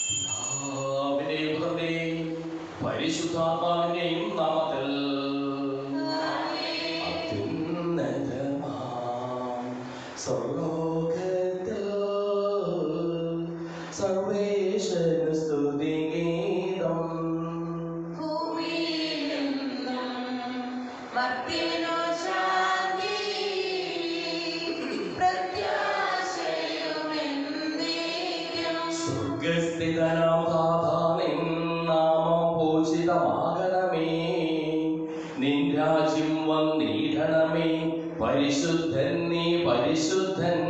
പിതാവിന്റെയും പുത്രന്റെയും പരിശുദ്ധാത്മാവിന്റെയും നാമത്തിൽ അത്യുന്നതമാം സ്വർലോകത്തിൽ സർവേശ്വര സ്തുതിഗീതം സ്വർഗസ്ഥിതനാം നാഥാ നിൻ നാമം പൂജിതമാകണമേ, നിൻ രാജ്യം വന്നിടണമേ, പരിശുദ്ധൻ നീ പരിശുദ്ധൻ.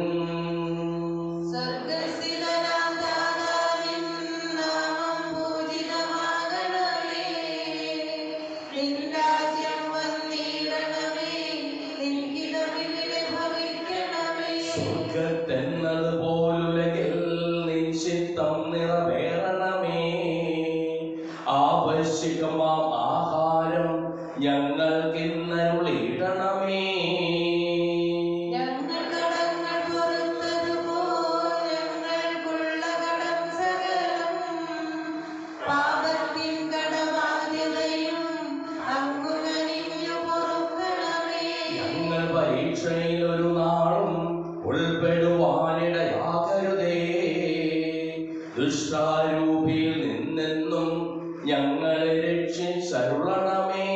സ്വർഗത്തെന്നത് പോലുലകിൽ നിൻ ചിത്തം നിറവേറണമേ, ആവശ്യകമാം ആഹാരം ഞങ്ങൾക്കിന്നരുളിടണമേ. ഞങ്ങൾ പരീക്ഷയിൽ ഒരു നാളും ഉൾപ്പെടുവാനിടയാകരുതേ, ദുഷ്ടാരൂപിയിൽ നിന്നെന്നും ഞങ്ങളെ രക്ഷിച്ചരുളണമേ.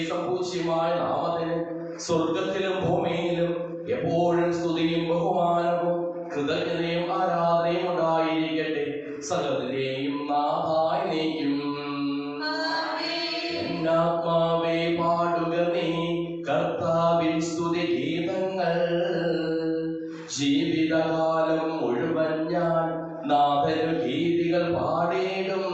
സമ്പൂജ്യമായ നാമത്തിന് സ്വർഗത്തിലും ഭൂമിയിലും എപ്പോഴും സ്തുതിയും ബഹുമാനവും കൃതജ്ഞതയും ആരാധനയും ഉണ്ടായിരിക്കട്ടെ, സകലത്തിന്റെയും നാഥായി നീക്കും. എന്നാത്മാവേ പാടുക നീ കർത്താവിൻ സ്തുതിഗീതങ്ങൾ, ജീവിതകാലം മുഴുവൻ ഞാൻ നാഥനു ഗീതികൾ പാടിയിടും.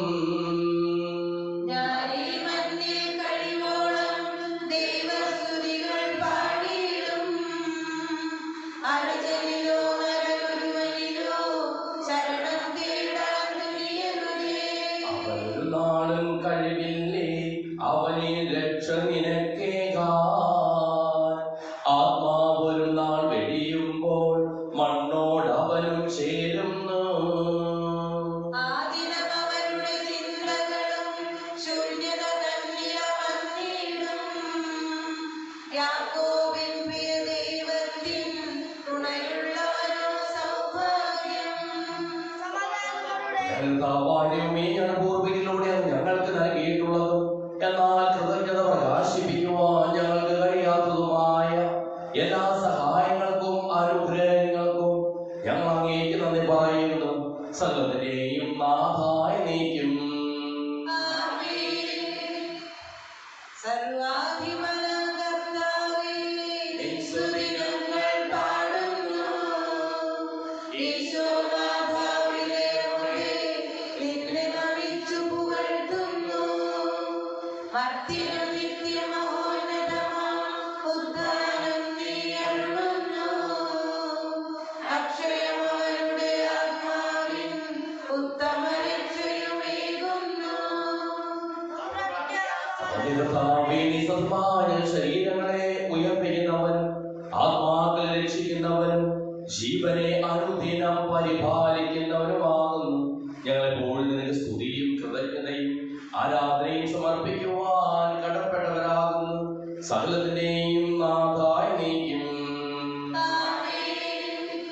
അവനൊരു നാളും കഴിവില്ലേ അവനെ രക്ഷ നിനക്കേകാൻ, ആത്മാവൊരു നാൾ വെടിയുമ്പോൾ മണ്ണോട് അവനും ചേരുന്നു. പൂർവികളിലൂടെ ഞങ്ങൾക്ക് നൽകിയിട്ടുള്ളതും എന്നാൽ കൃതജ്ഞത പ്രകാശിപ്പിക്കുവാൻ ഞങ്ങൾക്ക് കഴിയാത്തതുമായ എല്ലാ സഹായങ്ങൾക്കും അനുഗ്രഹങ്ങൾക്കും ഞങ്ങൾ അങ്ങേക്ക് നന്ദി പറയുന്നു, സകലത്തിന്റെയും നാഥായി നീക്കും. ശരീരങ്ങളെ ഉയർപ്പിക്കുന്നവനും ആത്മാക്കളെ രക്ഷിക്കുന്നവനും ജീവനെ അനുദിനം പരിപാലിക്കുന്നവനുമാകുന്നു. ഞങ്ങളെപ്പോഴും നിനക്ക് സ്തുതിയും കൃതജ്ഞതയും ആരാധനയും സമർപ്പിക്കുവാൻ കടപ്പെട്ടവരാകുന്നു, സകലത്തിന്റെയും നാഥായി നീക്കും.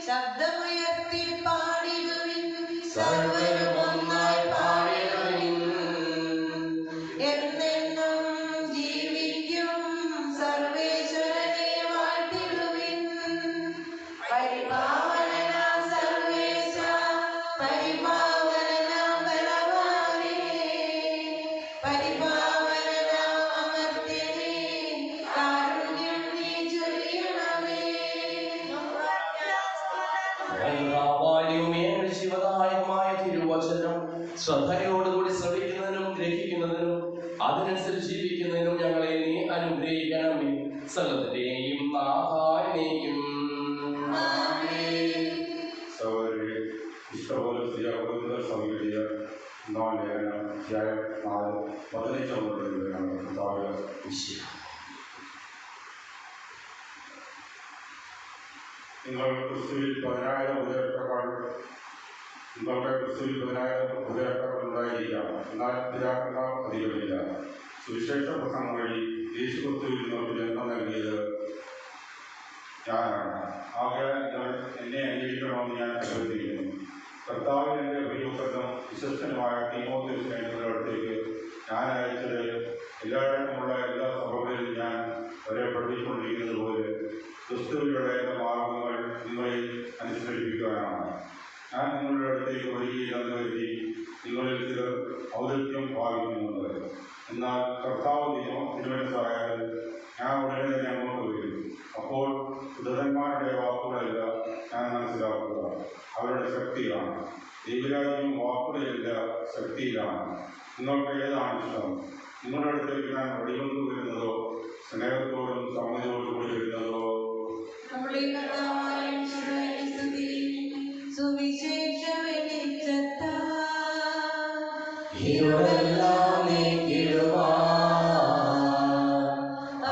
ശബ്ദമുയർത്തി പാടിടുവിൻ, സർവ്വരും ഒന്നായി പാടിടുവിൻ. എന്നെന്നും ജീവിക്കും സർവേശ്വരനെ വാഴ്ത്തിടുവിൻ. പരിപാവനനാം സർവേശ, പരിപാവനനാം ബലവാനേ, പരിപാവനനാം അമർത്യനേ, കാരുണ്യം നീ ചൊരിയണമേ. ശിവദായകമായ തിരുവചനം ശ്രദ്ധയോടുകൂടി ശ്രവിക്കുന്നതിനും ഗ്രഹിക്കുന്നതിനും അതിനനുസരിച്ച് ജീവിക്കുന്നതിനും ഞങ്ങളെ നീ അനുഗ്രഹിക്കണമേ, സകലത്തിന്റെയും നാഥായി നീക്കും. അധ്യായം 4:15 മുതലാണ് കർത്താവ് നിങ്ങൾ ക്രിസ്തുവിൽ 10,000 ഉപദേഷ്ടാക്കൾ നിങ്ങളുടെ ക്രിസ്തുവിൽ 10,000 ഉപദേഷ്ടാക്കൾ ഉണ്ടായിരിക്കാം. എന്നാൽ പിതാക്കന്മാർ അധികമില്ല. സുവിശേഷ പ്രസംഗം വഴി യേശു ക്രിസ്തുവിൽ നിങ്ങൾക്ക് ജന്മം നൽകിയത് ഞാനാണ്. ആകയാൽ നിങ്ങൾ എന്നെ അംഗീകരിക്കണമെന്ന് ഞാൻ അഭ്യർത്ഥിക്കുന്നു. കർത്താവിൽ എൻ്റെ പ്രിയപ്പെട്ടതും വിശ്വസ്തനുമായ തീമോഥെയോസിനെ നിങ്ങളുടെ അടുത്തേക്ക് ഞാൻ അയച്ചത് എല്ലായിടത്തുമുള്ള എല്ലാ സഭകളിലും ഞാൻ അവരെ പഠിപ്പിച്ചുകൊണ്ടിരിക്കുന്നത് പോലെ ക്രിസ്തുവിലുള്ള എൻ്റെ മാർഗങ്ങൾ നിങ്ങളിൽ അനുസരിപ്പിക്കുവാനാണ്. ഞാൻ നിങ്ങളുടെ അടുത്തേക്ക് വരികയില്ലെന്ന് കരുതി നിങ്ങളിൽ ചിലർ ഔദത്യം ഭാവിക്കുന്നുണ്ട്. എന്നാൽ കർത്താവ് തിരുമനസ്സായാൽ ഞാൻ ഉടനെ തന്നെ അങ്ങോട്ട് വരും. അപ്പോൾ ഉദരന്മാരുടെ വാക്കുകളല്ല ഞാൻ മനസ്സിലാക്കുക, അവരുടെ ശക്തിയാണ്. ദൈവരാജ്യം വാക്കുകളിലല്ല, ശക്തിയിലാണ്. നിങ്ങൾക്ക് ഏതാണ് ഇഷ്ടം? നിങ്ങളുടെ അടുത്തേക്ക് ഞാൻ വഴികൊണ്ടു വരുന്നതോ സ്നേഹത്തോടും സമ്മതിയോടും കൂടി വരുന്നതോ?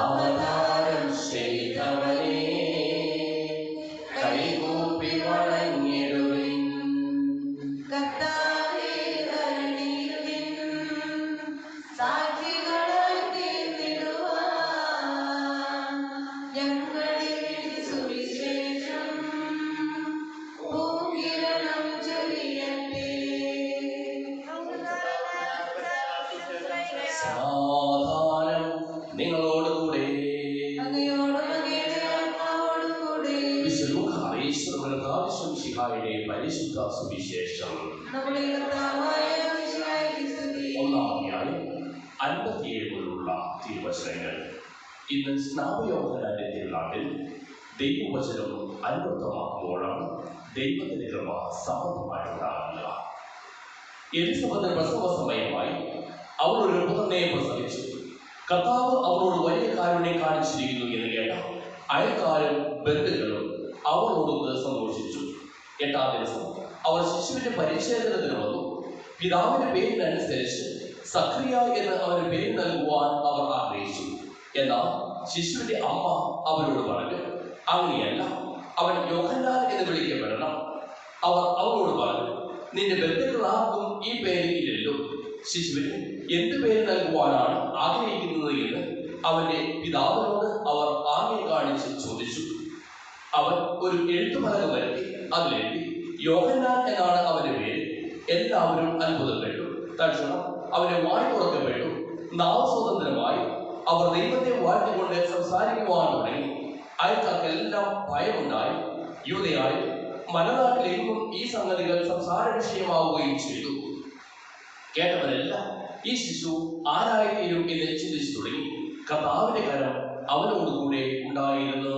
അവതാരം ചെയ്തവനെ കൈകൂപ്പി വണങ്ങിടുവിൻ. സമാധാനം നിങ്ങളോടുകൂടെ. ഈശോയുടെ പരിശുദ്ധ സുവിശേഷം 1:57 മുതലുള്ള തിരുവചനങ്ങൾ. ഇന്ന് സ്നാപയോഹന്നാന്റെ തിരുനാളിൽ ദൈവവചനം അനുവൃത്തമാക്കുമ്പോഴാണ് ദൈവത്തിന്റെ കൃപ സമൃദ്ധമായിട്ടുണ്ടാകുക. എലിസബത്തിന് പ്രസവ സമയമായി അവൾ ഒരു പുത്രനെ പ്രസവിച്ചു. കർത്താവ് അവളോട് വലിയ കാരുണ്യം കാണിച്ചിരിക്കുന്നു എന്ന് കേട്ട അയൽക്കാരും ബന്ധുക്കളും അവളോട് സന്തോഷിച്ചു. 8-ാം ദിവസം അവർ ശിശുവിന്റെ പരിച്ഛേദനത്തിന് വന്നു. പിതാവിന്റെ പേരിനനുസരിച്ച് സക്രിയ എന്ന് അവന് പേര് നൽകുവാൻ അവർ ആഗ്രഹിച്ചു. എന്നാൽ ശിശുവിന്റെ അമ്മ അവരോട് പറഞ്ഞു, അങ്ങനെയല്ല, അവൻ യോഹന്നാൻ എന്ന് വിളിക്കപ്പെടണം. അവർ അവരോട് പറഞ്ഞു, നിന്റെ ബന്ധുക്കൾ ആർക്കും ഈ പേര് ഇല്ലല്ലോ. ശിശുവിന് എന്ത് പേര് നൽകുവാനാണ് ആഗ്രഹിക്കുന്നത് എന്ന് അവന്റെ പിതാവിനോട് അവർ ആംഗ്യം കാണിച്ച് ചോദിച്ചു. അവൻ ഒരു എഴുത്തുപലക വരുത്തി അതിലെഴുതി, യോഹന്നാൻ എന്നാണ് അവന്റെ പേര്. എല്ലാവരും അത്ഭുതപ്പെട്ടു. തൽക്ഷണം അവന്റെ വായ് തുറക്കപ്പെട്ടു. നാവ് സ്വതന്ത്രമായി അവർ ദൈവത്തെ വാഴ്ത്തിക്കൊണ്ട് സംസാരിക്കുവാൻ തുടങ്ങി. അയൽക്കാർക്കെല്ലാം ഭയമുണ്ടായി. യൂദയായിൽ മലനാട്ടിലെങ്ങും ഈ സംഗതികൾ സംസാര വിഷയമാവുകയും ചെയ്തു. കേട്ടവരെല്ലാം ഈ ശിശു ആരായിത്തീരും എന്ന് ചിന്തിച്ചു തുടങ്ങി. കർത്താവിന്റെ കരം അവനോടുകൂടെ ഉണ്ടായിരുന്നു.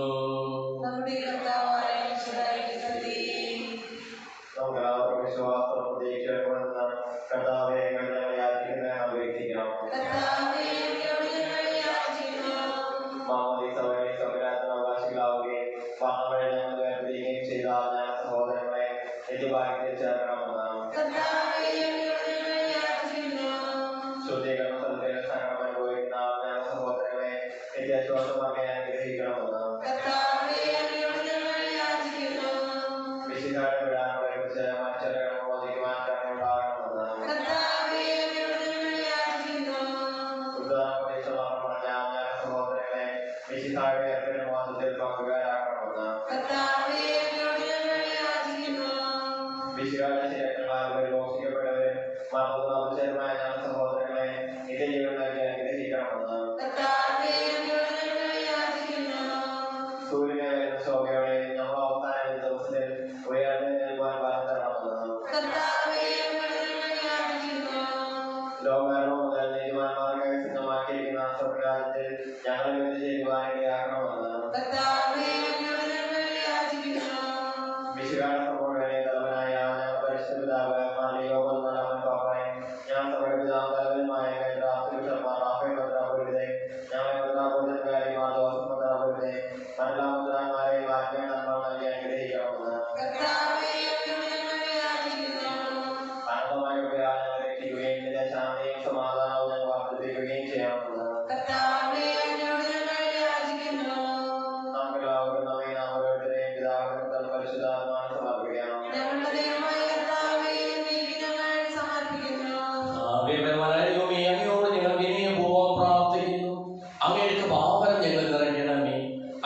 Amen.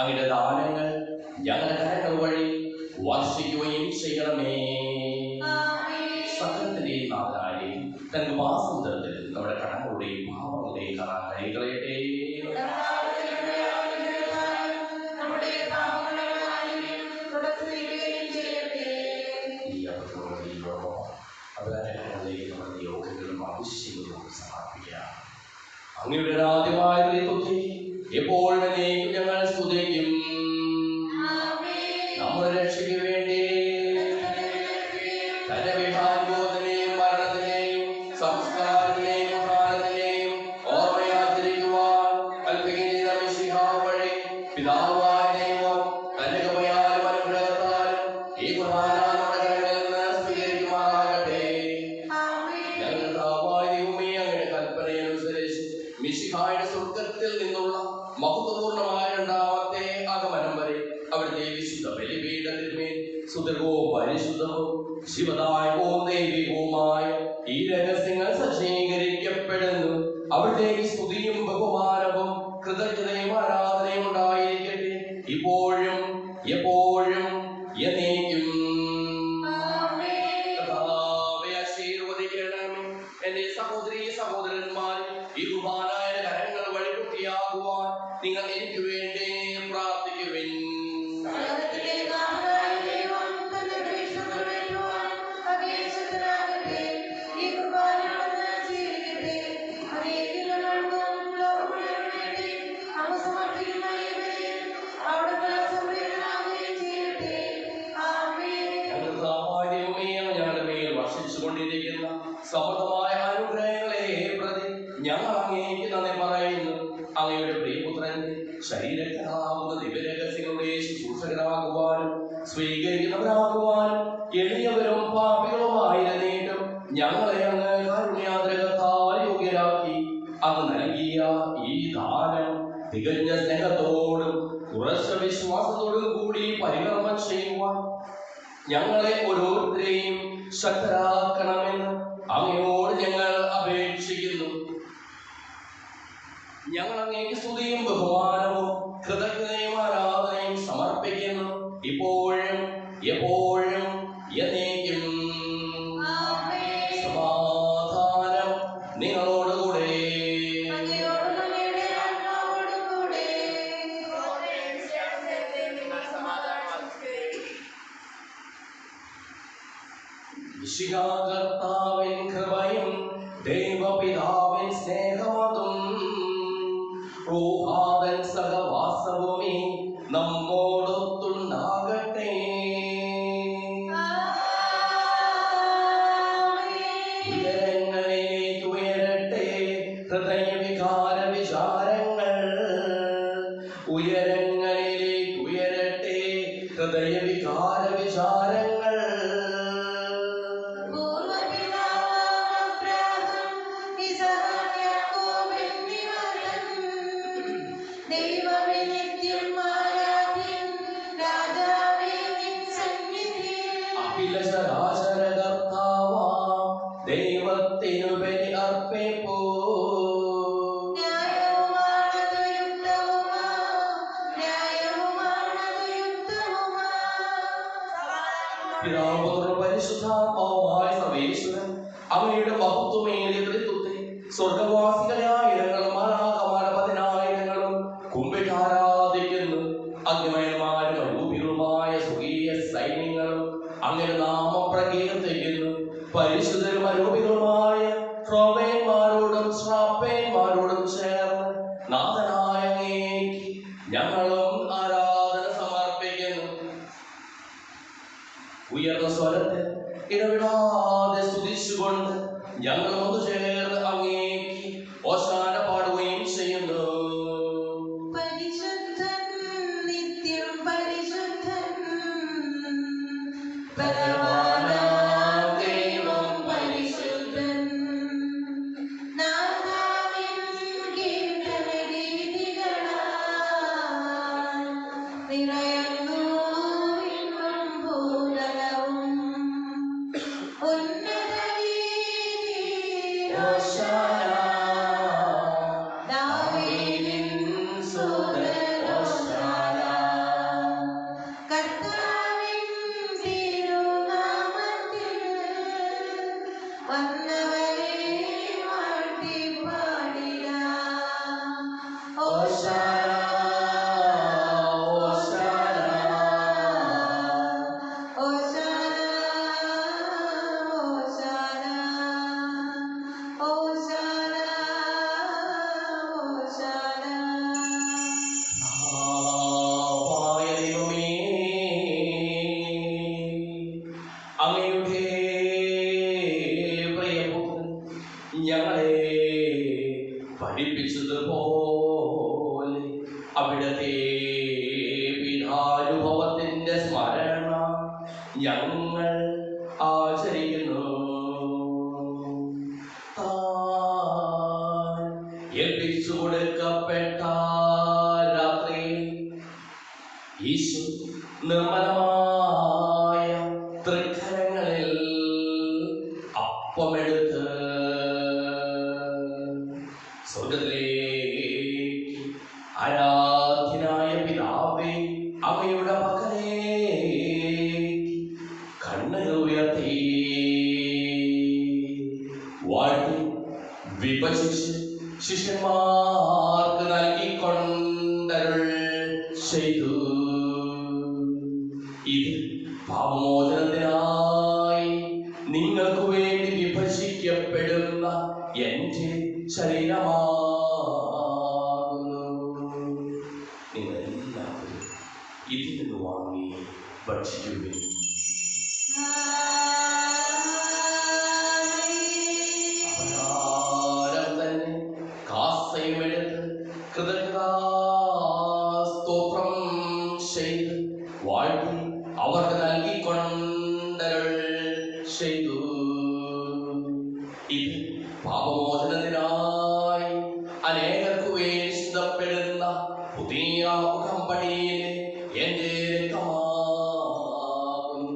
അങ്ങയുടെ ദാനങ്ങൾ ഞങ്ങളുടെ കരങ്ങൾ വഴി വർഷിക്കുകയും ചെയ്യണമേ. സകലത്തിന്റെയും നാഥനായി തന്റെ മാസത്തിൽ നമ്മുടെ കടങ്ങളുടെയും പാപങ്ങളുടെയും കട കഴികളയട്ടെ. യോഗങ്ങളും ആവശ്യങ്ങളും സമർപ്പിക്കാം. അങ്ങയുടെ ആദ്യമായ ദൈവത്തെ എപ്പോഴും ഞങ്ങൾ സ്തുതിക്കും. നമ്മുടെ രക്ഷയ്ക്ക് വേണ്ടി തന്റെ വിഭാഗോധനെയും മരണത്തിനെയും സംസ്കാരത്തിനെയും കാലത്തിനെയും ഓർമ്മയാചരിക്കുവാൻ കൽപ്പിക്കുന്ന ചെയ്ത മിശിഹാ വഴി പിതാവായ ദൈവം തന്റെ കൃപയാലും അനുഗ്രഹത്താലും ഈ കുർബാന നമ്മുടെ കരങ്ങളിൽ നിന്ന് സ്വീകരിക്കുമാറാകട്ടെ. ഞങ്ങളുടെ കർത്താവായ ദൈവമേ, അങ്ങയുടെ കൽപ്പനയനുസരിച്ച് മിശിഹായുടെ സ്വർഗ്ഗത്തിൽ നിന്നുള്ള മഹത്വപൂർണമായ രണ്ടാമത്തെ ആഗമനം വരെ അവിടുത്തെ വിശുദ്ധ ബലിപീഠത്തിന്മേൽ സുദൃഢവും പരിശുദ്ധവും ശിവദായകവും ദൈവികവുമായ ഈ രഹസ്യങ്ങൾ സജ്ജീകരിക്കപ്പെടുന്നു. അവിടത്തേക്ക് സ്തുതിയും ബഹുമാനവും കൃതജ്ഞതയും ആരാധനയും ഉണ്ടായിരിക്കട്ടെ, ഇപ്പോഴും എപ്പോഴും എന്നേക്കും. എന്റെ സഹോദരീ സഹോദരന്മാർ, ഈ കുർബാനയുടെ കരങ്ങൾ വഴി പൂർത്തിയാകുവാൻ നിങ്ങൾ എനിക്ക് വേണ്ടി പ്രാർത്ഥിക്കുവിൻ. കൊണ്ടിരിക്കുന്ന സമൃദ്ധമായ അനുഗ്രഹങ്ങളെ പ്രതി ഞങ്ങൾ അങ്ങേക്ക് നന്ദി പറയുന്നു. അങ്ങയുടെ പ്രിയപുത്രന്റെ ശരീരത്തിനാവുന്ന ദിവ്യരഹസ്യങ്ങളുടെ ശുശ്രൂഷകരാകുവാനും സ്വീകരിക്കുന്നവരാകുവാനും എളിയവരും പാപികളുമായിരുന്നിട്ടും ഞങ്ങളെ അങ്ങ് കാരുണ്യാദ്രകത്താൽ യോഗ്യരാക്കി. അങ്ങ് നൽകിയ ഈ ദാനം തികഞ്ഞ സ്നേഹത്തോടും ഉറച്ച വിശ്വാസത്തോടും കൂടി പരികർമ്മം ചെയ്യുവാൻ ഞങ്ങളെ ഓരോരുത്തരെയും ശക്തരാക്കണമെന്ന് അങ്ങയോട് ഞങ്ങൾ അപേക്ഷിക്കുന്നു. ഞങ്ങൾ അങ്ങേക്ക് സ്തുതിയും ബഹുമാനവും കൃതജ്ഞതയും ആരാധനയും സമർപ്പിക്കുന്നു, ഇപ്പോഴും എപ്പോഴും എന്നേക്കും. സമാധാനം നിങ്ങളോടുകൂടെ. കർത്താവിൻ കൃപയും ദൈവപിതാവിൻ സ്നേഹമതും റൂഹാദൻ സഹവാസവുമേ നമ്മോടൊത്തുണ്ടാകട്ടെ. ഉയരങ്ങളിലേക്ക് ഉയരട്ടെ ഹൃദയവികാര വിചാരങ്ങൾ, ഉയരങ്ങളിലേക്ക് ഉയരട്ടെ ഹൃദയവികാര വിചാരങ്ങൾ. ദൈവത്തിനു ബലി അർപ്പിപ്പൂ. പിതാവ് പരിശുദ്ധാത്മാവായ സർവേശ്വരൻ അങ്ങയുടെ മഹത്വമേറിയ ത്രിത്വത്തെ സ്വർഗവാസികളെ ആയിരങ്ങളും മാലാഖമാരെ പതിനായിരങ്ങളും കുമ്പിട്ട് ആരാധിക്കുന്നു. അഗ്നിമയന്മാരും അരൂപികളുമായ സ്വർഗീയ സൈന്യങ്ങളും അങ്ങനെ നാമം പ്രകീർത്തിക്കുന്നു. പരിശുദ്ധരും അരൂപികളുമായ ശ്രോവേന്മാരോടും ശ്രാപ്പേന്മാരോടും ചേർന്ന് നാഥനായ അങ്ങേക്ക് ഞങ്ങളും ആരാധന സമർപ്പിക്കുന്നു. ഉയർന്ന സ്വരത്തിൽ ഇടവിടാതെ സ്തുതിച്ചുകൊണ്ട് ഞങ്ങൾ ഒന്ന് ചേർന്ന് അങ്ങേക്ക് ഓശാന പാടുകയും ചെയ്യുന്നു. Davidin Soder Osana ഞങ്ങൾ ആചരിക്കുന്നു. താൻ ഏൽപ്പിച്ചു കൊടുക്കപ്പെട്ട രാത്രിയിൽ ഈശോ നിർമ്മലമായ തൃക്കരങ്ങളിൽ അപ്പമെടുത്ത് സ്വർഗ്ഗത്തിലേക്ക് ആരാധ്യനായ പിതാവേ അങ്ങയുടെ പക്കലേക്ക് കണ്ണുകൾ ഉയർത്തി വാഴ്ത്തി വിഭജിച്ച് ശിഷ്യന്മാർക്ക് നൽകിക്കൊണ്ടരുൾ ചെയ്തു. ഇത് പാപമോചനത്തിനായി നിങ്ങൾക്ക് വേണ്ടി വിഭജിക്കപ്പെടുന്ന എന്റെ ശരീരമാകുന്നു. നിങ്ങളെല്ലാവരും ഇതിൽ നിന്ന് വാങ്ങി ഭക്ഷിക്കുവിൻ. അപ്രകാരം തന്നെ കാസയുമെടുത്ത് കൃതജ്ഞതാസ്തോത്രം ചെയ്ത് വാഴ്ത്തി അവർക്ക് നൽകിക്കൊണ്ടരുൾ ചെയ്തു. ഇത് പാപമോചനത്തിനായി അനേകർക്കു വേണ്ടി ചിന്തപ്പെടുന്ന പുതിയ ഉടമ്പടിയിലെ എന്റെ രക്തമാകുന്നു.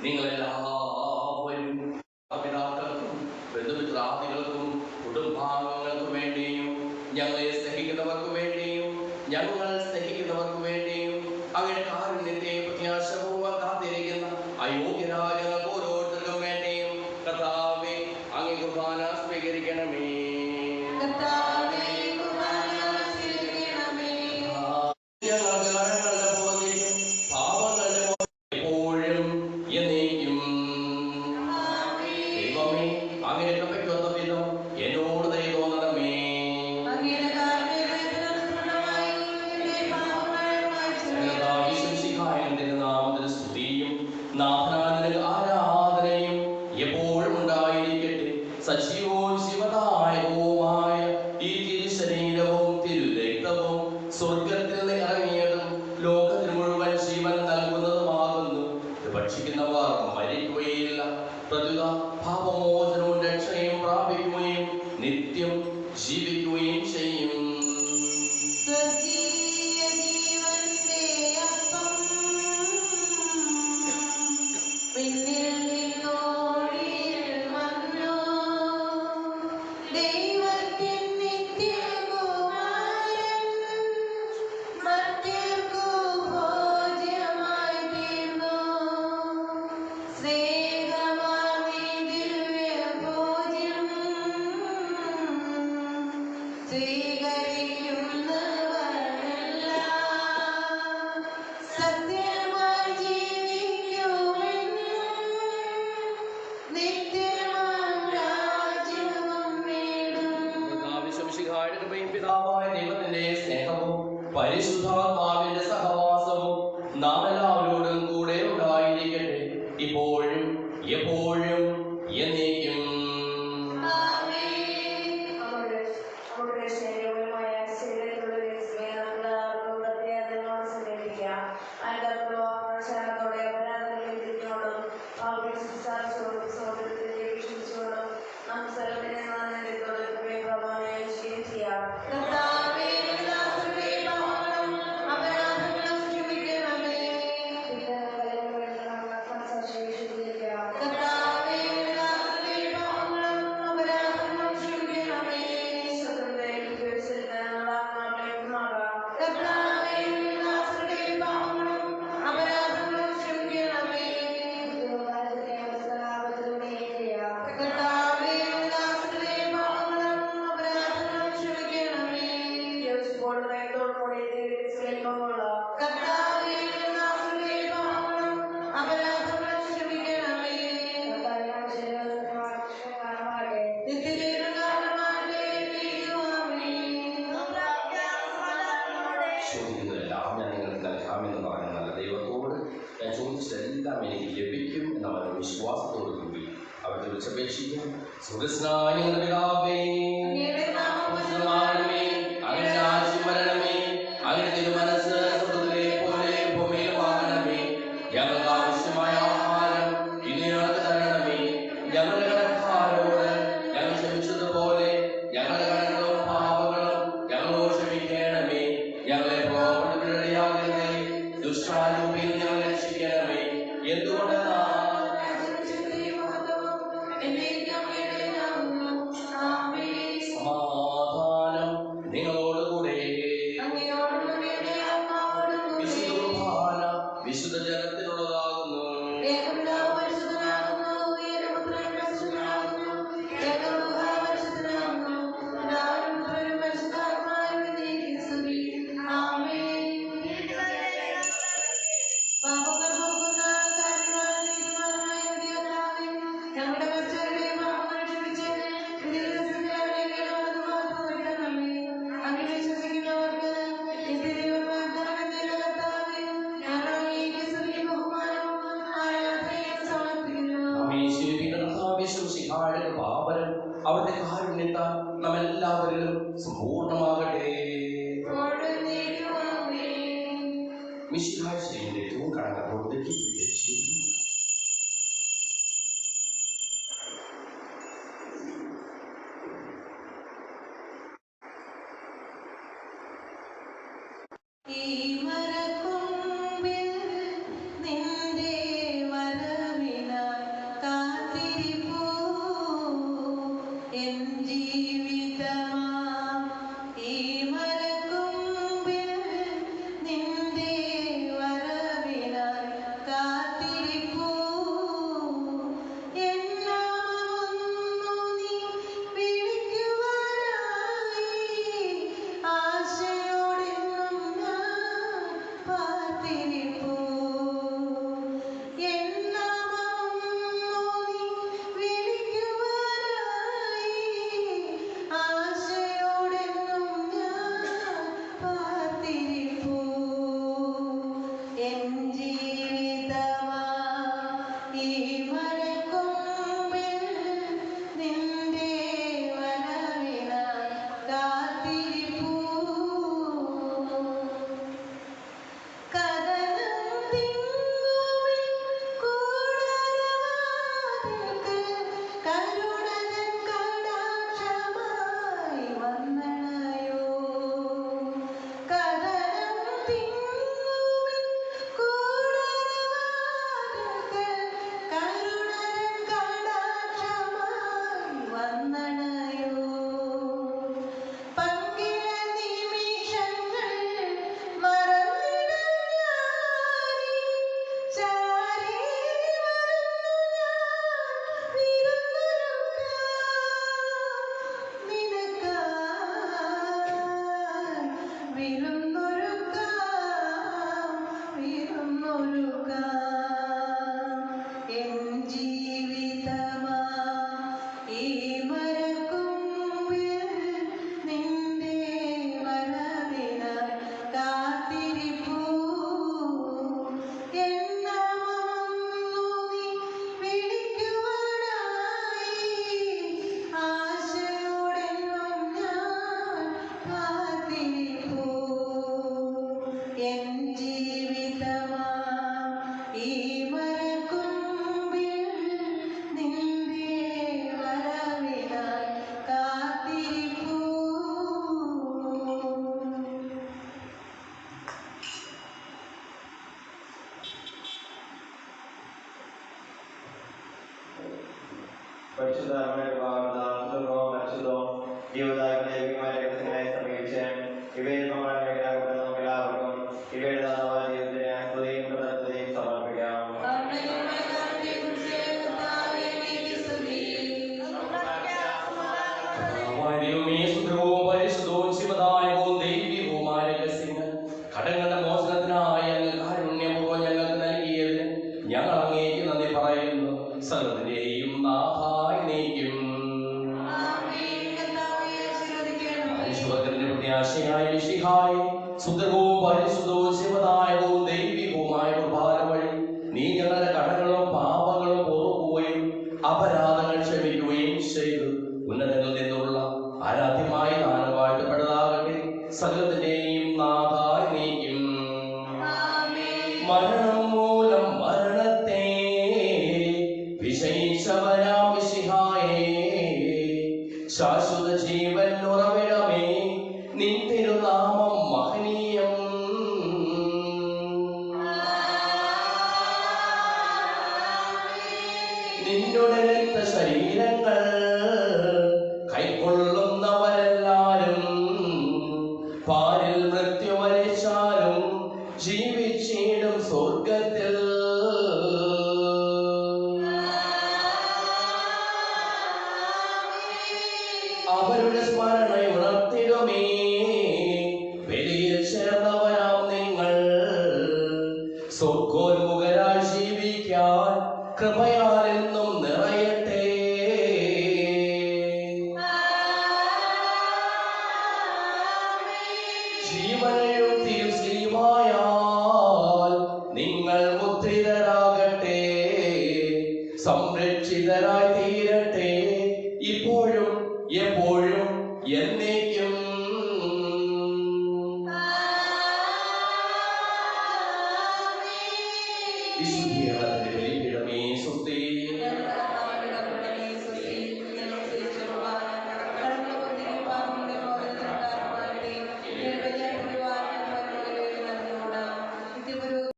നിങ്ങളെല്ലാവരും പിതാക്കൾക്കും ബന്ധുമിത്രാദികൾക്കും കുടുംബാംഗങ്ങൾക്കു വേണ്ടിയും ഞങ്ങളെ സ്നേഹിക്കുന്നവർക്ക് വേണ്ടിയും ഞങ്ങൾ സ്നേഹിക്കുന്നവർക്ക് വേണ്ടിയും അങ്ങനെ കാരുണ്യത്തെ പ്രത്യാശപൂർവ്വം കാത്തിരിക്കുന്ന അയോഗ്യരായ ഞങ്ങൾക്ക് ഓരോരുത്തർക്കും വേണ്ടിയും കർത്താവേ അങ്ങേ കുർബാന സ്വീകരിക്കണമേ. ഞങ്ങളുടെ കടങ്ങളുടെ ബോധ്യം പാപങ്ങളുടെ എപ്പോഴും എന്നേക്കും ദൈവമേ അങ്ങേ കൃപയ്ക്കൊത്ത വിധം എന്നോട് ദയ തോന്നണമേ. നാമത്തിന് സ്തുതിയും നാഥനാഥന് ആരാധനയും എപ്പോഴും ഉണ്ടായിരിക്കട്ടെ. സജീവവും ശിവദായകവുമായ ഈ തിരുശരീരവും തിരുരക്തവും സ്വർഗത്തിൽ നിന്ന് ഇറങ്ങിയതും ലോകത്തിന് മുഴുവൻ ജീവൻ നൽകുന്നതുമാകുന്നു. ഇത് ഭക്ഷിക്കുന്നവർ മരിക്കുകയില്ല, പ്രതുത പാപമോചനവും രക്ഷയും പ്രാപിക്കുകയും നിത്യം ജീവിക്കുകയും ചെയ്യും. പിതാവായ ദൈവത്തിന്റെ സ്നേഹവും പരിശുദ്ധാത്മാവിന്റെ സഹവാസവും നാം എല്ലാവരോടും കൂടെ ഉണ്ടായിരിക്കട്ടെ, ഇപ്പോഴും എപ്പോഴും എന്നേക്കും. ചോദിക്കുന്നതെല്ലാം ഞാൻ നിങ്ങൾക്ക് നൽകാമെന്ന് പറഞ്ഞ നല്ല ദൈവത്തോട് ഞാൻ ചോദിച്ചതെല്ലാം എനിക്ക് ലഭിക്കും എന്ന വളരെ വിശ്വാസത്തോടു കൂടി അവർ വിളിച്ചപേക്ഷിക്കും. സുഹൃസ്നായ പിതാവേ, അങ്ങനെ രാജ്യം വരണമേ, അങ്ങനെ തിരുമനസ് സ്വർഗ്ഗത്തിലെ പോലെ ഭൂമിയിലുമാകണമേ. ഞങ്ങൾക്ക് ആവശ്യമായ ആഹാരം ദുഷ്ടാരൂപിയിൽ ഞങ്ങൾ രക്ഷിക്കണമേ. എന്തുകൊണ്ടെന്നാൽ സമാധാനം നിങ്ങളോടുകൂടെ. വിശുദ്ധ കുർബാന വിശുദ്ധ ജനത്തിനുള്ളതാകുന്നു. അവിടുത്തെ കാരുണ്യത്താൽ നമ്മെല്ലാവരിലും സമ്പൂർണ്ണമാകട്ടെ. മിശിഹായുടെ ഏറ്റവും കടന്നപ്പോൾ നിങ്ങളുടെ രക്തശരീരങ്ങൾ കൈക്കൊള്ളുന്നവരെല്ലാരും പാരിൽ മൃത്യു വരിച്ചാലും ജീവിച്ചിടും സ്വർഗത്തിൽ. അവരുടെ സ്മരണ ഉണർത്തിടുമേ. ബലിയിൽ ചേർന്നവരാം നിങ്ങൾ സ്വർഗോന്മുഖരായി ജീവിക്കാൻ കൃപയാൽ എന്നും നിറയട്ടെ. ജീവനെഴുത്തിയും ശ്രീമായാൽ നിങ്ങൾ മുദ്രിതരാകട്ടെ, സംരക്ഷിതരായി തീരട്ടെ, ഇപ്പോഴും എപ്പോഴും എന്നേക്കും.